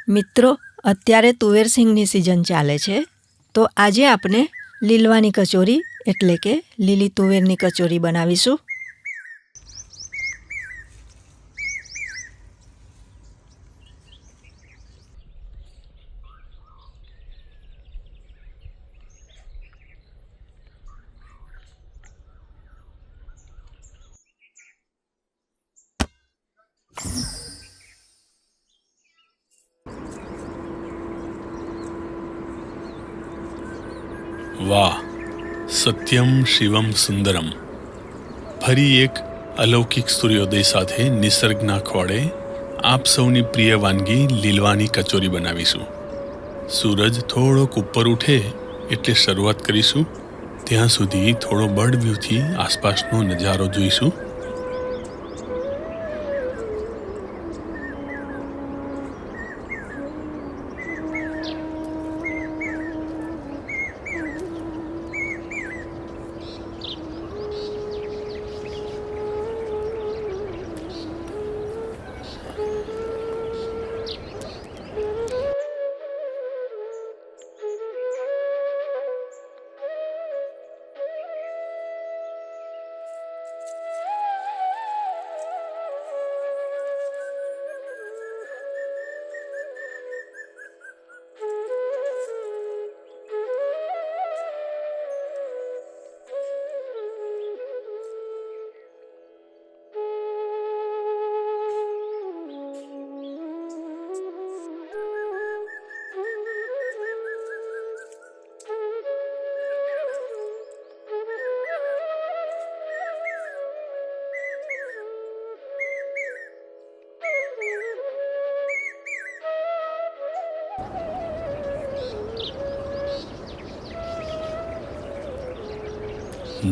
મિત્રો, અત્યારે તુવેર સિંગની સિઝન ચાલે છે, તો આજે આપણે લીલવાની કચોરી એટલે કે લીલી તુવેરની કચોરી બનાવીશું. વાહ, સત્યમ શિવમ સુંદરમ. ફરી એક અલૌકિક સૂર્યોદય સાથે નિસર્ગના ખોળે આપ સૌની પ્રિય વાનગી લીલવાની કચોરી બનાવીશું. સૂરજ થોડોક ઉપર ઉઠે એટલે શરૂઆત કરીશું. ત્યાં સુધી થોડો બર્ડ વ્યૂથી આસપાસનો નજારો જોઈશું.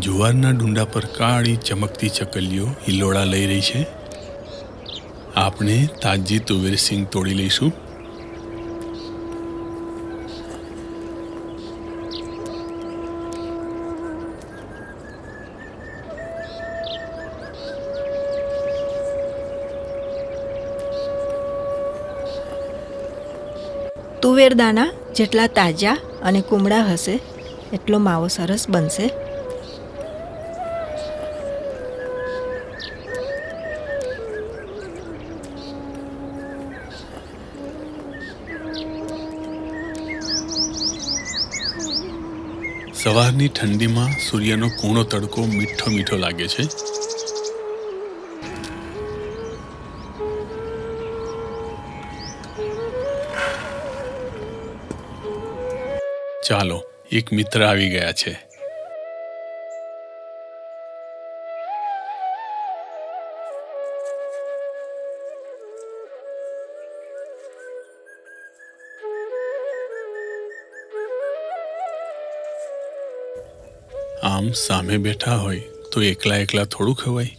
જુવારના ડુંડા પર કાળી ચમકતી ચકલીઓ હિલોળા લઈ રહી છે. આપણે તાજી તુવેર સિંગ તોડી લઈશું. તુવેર દાણા જેટલા તાજા અને કુમળા હશે એટલો માવો સરસ બનશે. સવારની ઠંડીમાં સૂર્યનો કૂણો તડકો મીઠો મીઠો લાગે છે. ચાલો, એક મિત્ર આવી ગયા છે. આમ સામે બેઠા હોય તો એકલા એકલા થોડું ખવાય.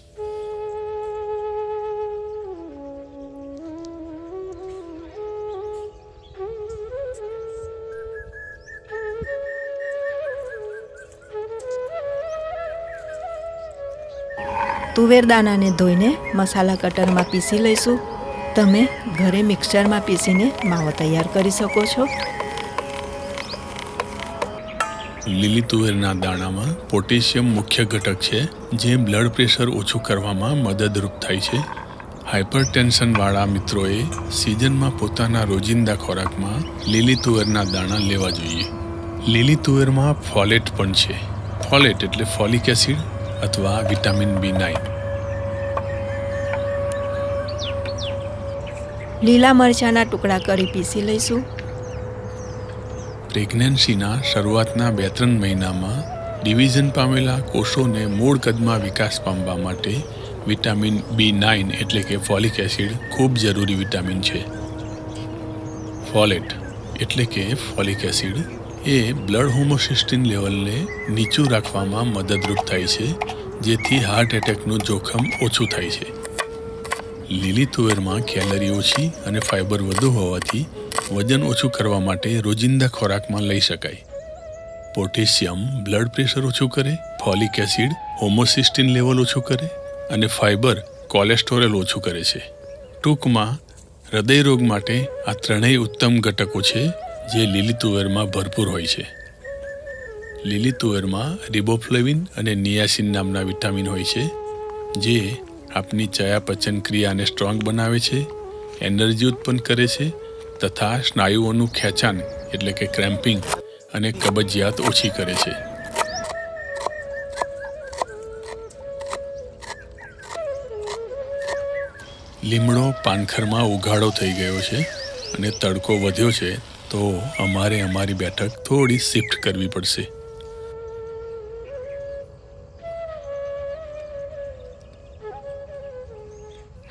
તુવેર દાણાને ધોઈને મસાલા કટરમાં પીસી લઈશું. તમે ઘરે મિક્સરમાં પીસીને માવો તૈયાર કરી શકો છો. લીલી તુવેરના દાણામાં પોટેશિયમ મુખ્ય ઘટક છે, જે બ્લડ પ્રેશર ઓછું કરવામાં મદદરૂપ થાય છે. હાઇપરટેન્શનવાળા મિત્રોએ સિઝનમાં પોતાના રોજિંદા ખોરાકમાં લીલી તુવેરના દાણા લેવા જોઈએ. લીલી તુવેરમાં ફોલેટ પણ છે. ફોલેટ એટલે ફોલિક એસિડ અથવા વિટામિન B9. લીલા મરચાંના ટુકડા કરી પીસી લઈશું. પ્રેગ્નન્સીના શરૂઆતના 2-3 મહિનામાં ડિવિઝન પામેલા કોષોને મૂળ કદમાં વિકાસ પામવા માટે વિટામિન B9 એટલે કે ફોલિક એસિડ ખૂબ જરૂરી વિટામિન છે. ફોલેટ એટલે કે ફોલિક એસિડ એ બ્લડ હોમોસિસ્ટિન લેવલને નીચું રાખવામાં મદદરૂપ થાય છે, જેથી હાર્ટ એટેકનું જોખમ ઓછું થાય છે. લીલી તુવેરમાં કેલરી ઓછી અને ફાઇબર વધુ હોવાથી વજન ઓછું કરવા માટે રોજિંદા ખોરાકમાં લઈ શકાય. પોટેશિયમ બ્લડ પ્રેશર ઓછું કરે, ફોલિક એસિડ હોમોસિસ્ટિન લેવલ ઓછું કરે અને ફાઇબર કોલેસ્ટેરોલ ઓછું કરે છે. ટૂંકમાં હૃદય રોગ માટે આ ત્રણેય ઉત્તમ ઘટકો છે જે લીલી તુવેરમાં ભરપૂર હોય છે. લીલી તુવેરમાં રિબોફ્લેવિન અને નિયાસિન નામના વિટામિન હોય છે જે આપની ચયાપચન ક્રિયાને સ્ટ્રોંગ બનાવે છે, એનર્જી ઉત્પન્ન કરે છે તથા સ્નાયુઓનું ખેંચાણ એટલે કે ક્રેમ્પિંગ અને કબજિયાત ઓછી કરે છે. લીમડો પાનખરમાં ઉઘાડો થઈ ગયો છે અને તડકો વધ્યો છે તો અમારે અમારી બેઠક થોડી શિફ્ટ કરવી પડશે.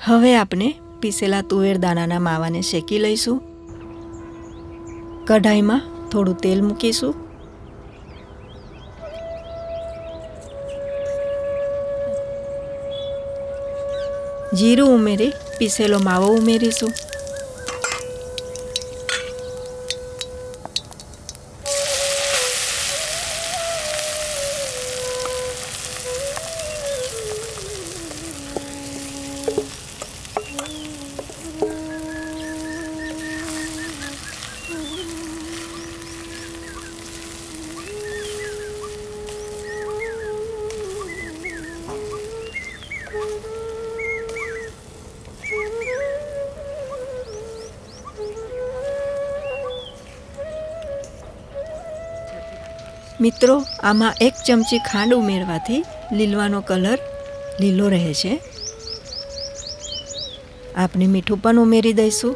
હવે આપણે પીસેલા તુવેર દાણાના માવાને શેકી લઈશું. કઢાઈમાં થોડું તેલ મૂકીશું. જીરું ઉમેરી પીસેલો માવો ઉમેરીશું. મિત્રો, આમાં 1 ચમચી ખાંડ ઉમેરવાથી લીલવાનો કલર લીલો રહે છે. આપણે મીઠું પણ ઉમેરી દઈશું.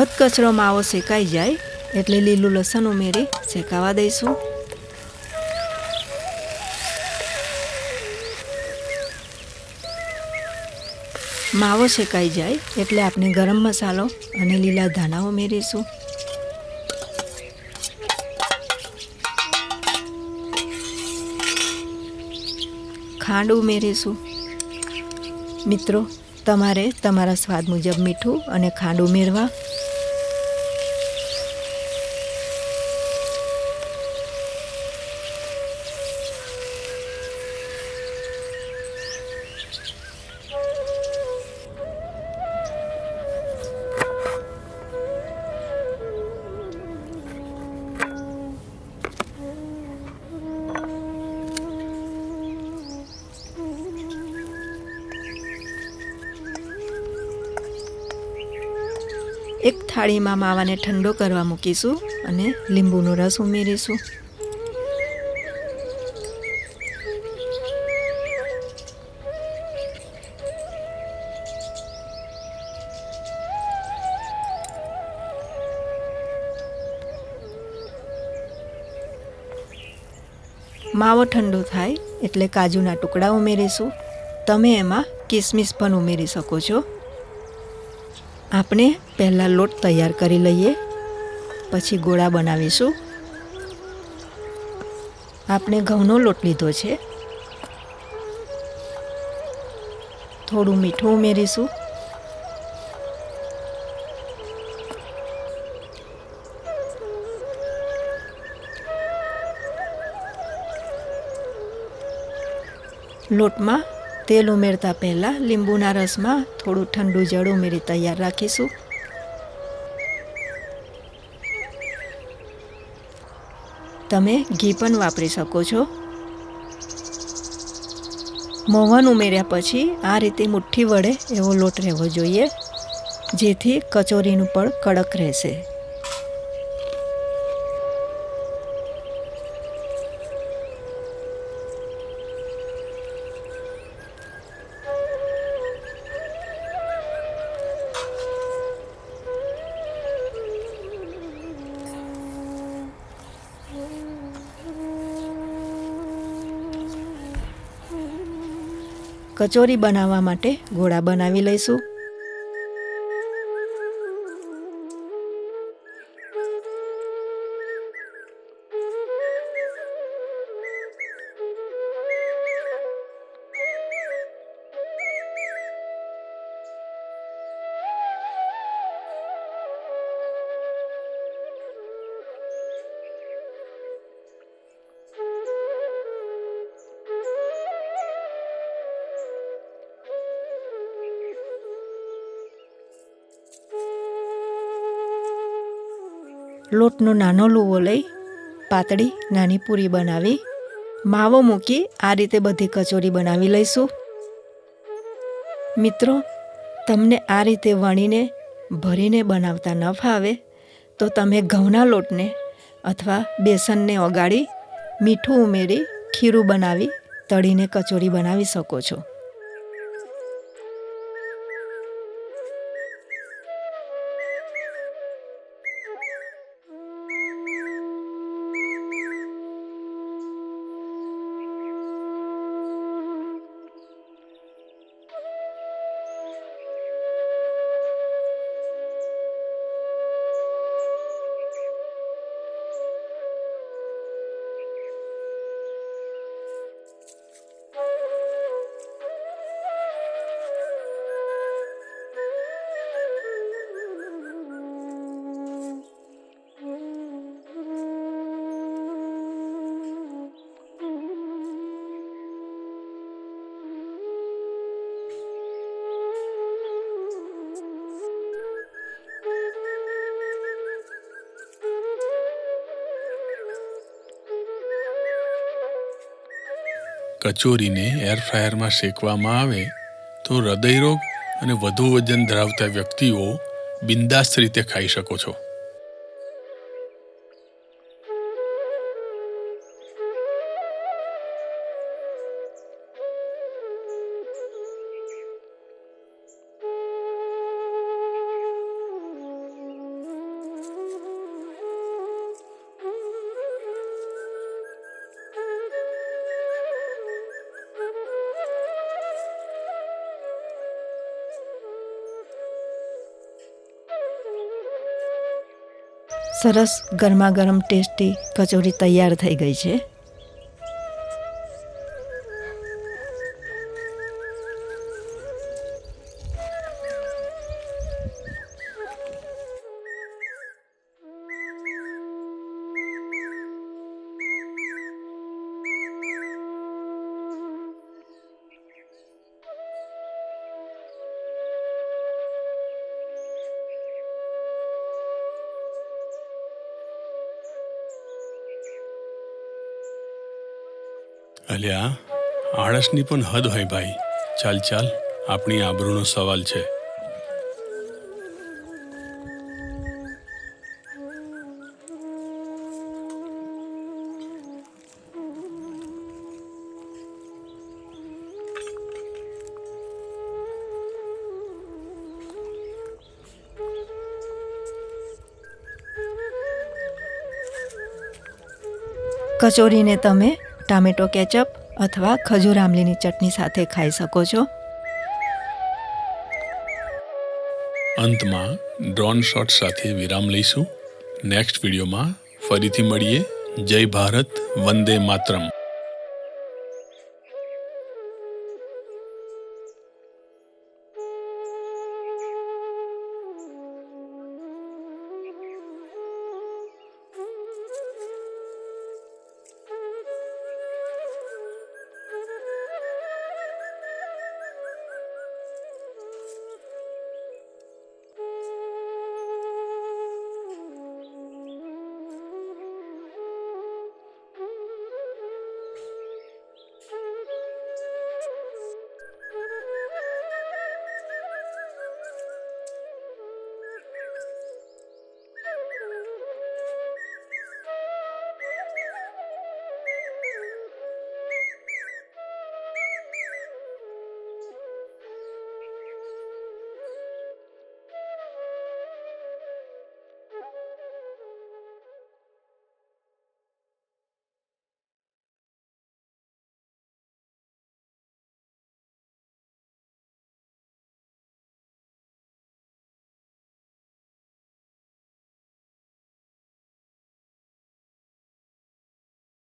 અધકચરો માવો શેકાઈ જાય એટલે લીલું લસણ ઉમેરી શેકાવા દઈશું. માવો શેકાઈ જાય એટલે આપણે ગરમ મસાલો અને લીલા ધાણા ઉમેરીશું. ખાંડ ઉમેરીશું. મિત્રો, તમારે તમારા સ્વાદ મુજબ મીઠું અને ખાંડ ઉમેરવા. એક થાળીમાં માવાને ઠંડો કરવા મૂકીશું અને લીંબુનો રસ ઉમેરીશું. માવો ઠંડો થાય એટલે કાજુના ટુકડા ઉમેરીશું. તમે એમાં કિસમિસ પણ ઉમેરી શકો છો. આપણે પહેલાં લોટ તૈયાર કરી લઈએ, પછી ગોળા બનાવીશું. આપણે ઘઉંનો લોટ લીધો છે. થોડું મીઠું ઉમેરીશું. લોટમાં તેલ ઉમેરતા પહેલાં લીંબુના રસમાં થોડું ઠંડુ જળ ઉમેરી તૈયાર રાખીશું. તમે ઘી પણ વાપરી શકો છો. મોહન ઉમેર્યા પછી આ રીતે મુઠ્ઠી વડે એવો લોટ રહેવો જોઈએ, જેથી કચોરીનું પણ કડક રહેશે. કચોરી બનાવવા માટે ગોળા બનાવી લઈશું. લોટનો નાનો લુવો લઈ પાતળી નાની પૂરી બનાવી માવો મૂકી આ રીતે બધી કચોરી બનાવી લઈશું. મિત્રો, તમને આ રીતે વણીને ભરીને બનાવતા ન ફાવે તો તમે ઘઉંના લોટને અથવા બેસનને ઓગાળી મીઠું ઉમેરી ખીરું બનાવી તળીને કચોરી બનાવી શકો છો. કચોરીને એર ફ્રાયરમાં શેકવામાં આવે તો હૃદયરોગ અને વધુ વજન ધરાવતા વ્યક્તિઓ બિંદાસ્ત રીતે ખાઈ શકો છો. સરસ ગરમા ગરમ ટેસ્ટી કચોરી તૈયાર થઈ ગઈ છે. અલ્યા, આળસની પણ હદ હોય ભાઈ. ચાલ ચાલ, આપણી આબરૂનો સવાલ છે. કચોરીને તમે ટામેટો કેચઅપ અથવા ખજૂર આમલીની ચટણી સાથે ખાઈ શકો છો. અંતમાં ડ્રોન શોટ સાથે વિરામ લઈશું. નેક્સ્ટ વિડીયોમાં ફરીથી મળીએ. જય ભારત, વંદે માતરમ.